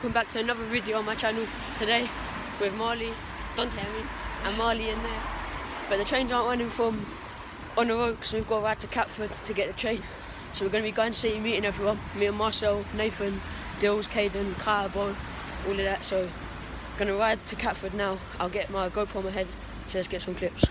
Welcome back to another video on my channel today with Marley, Dante and Marley in there. But the trains aren't running from on the road, so we've got to ride to Catford to get the train. So we're going to be going city meeting everyone, me and Marcel, Nathan, Dills, Caden, Kaya, Bo, all of that. So going to ride to Catford now. I'll get my GoPro on my head, so let's get some clips.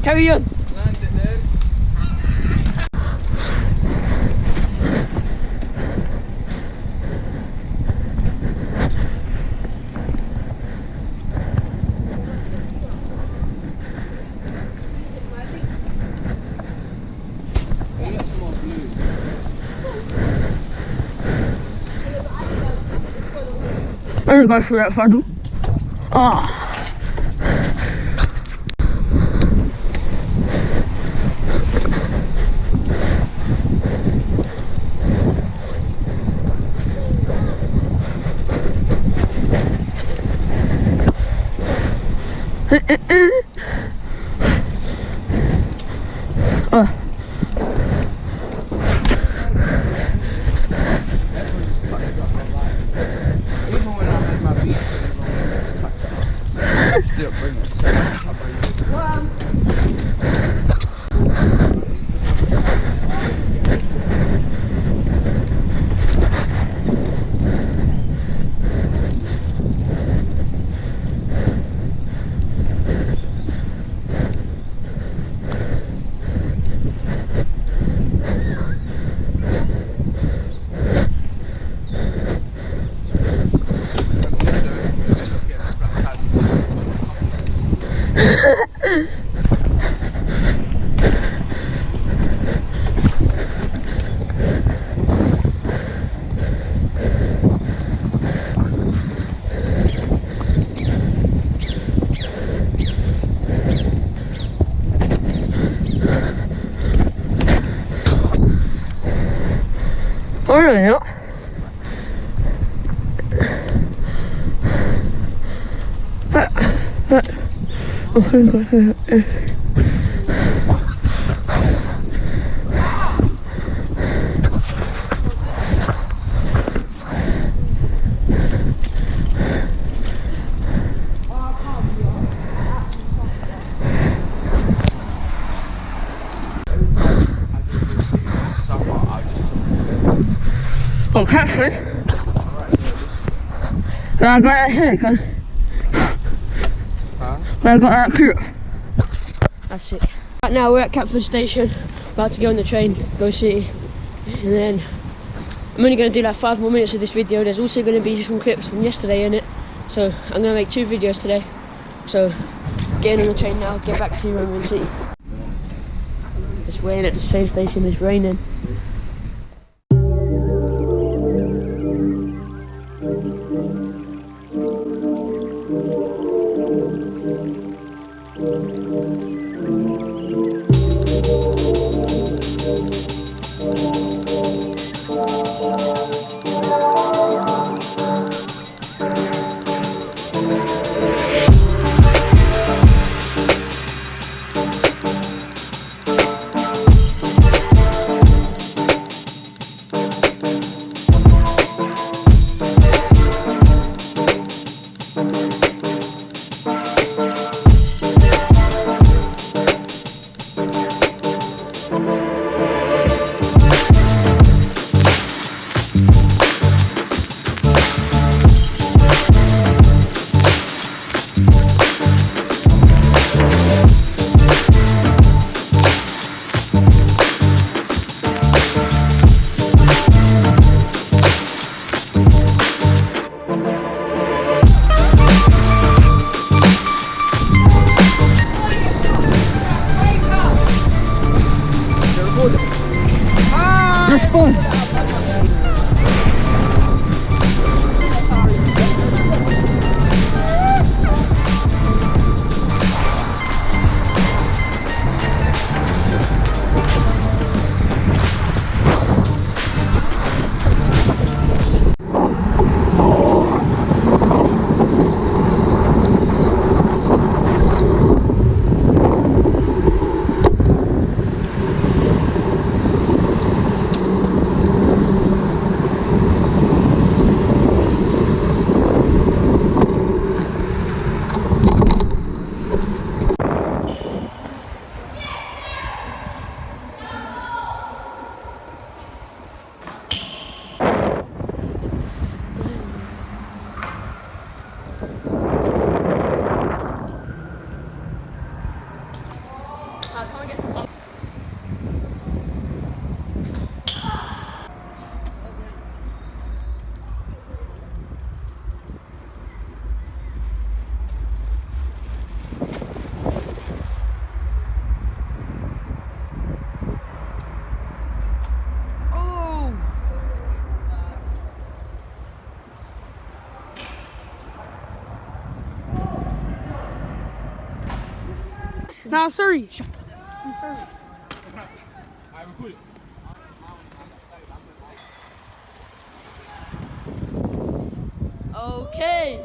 Carry on. Land it then. I'm gonna go through that funnel. Ah. Even when I had my beats, still bring it. 어려워요? Oh, Catford. I got that here, huh? I got that clip. That's it. Right now we're at Catford Station, about to go on the train, go city, and then I'm only going to do like 5 more minutes of this video. There's also going to be some clips from yesterday in it, so I'm going to make 2 videos today. So getting on the train now, get back to you when we're in city. Just waiting at the train station, it's raining. Nah, sorry. Okay.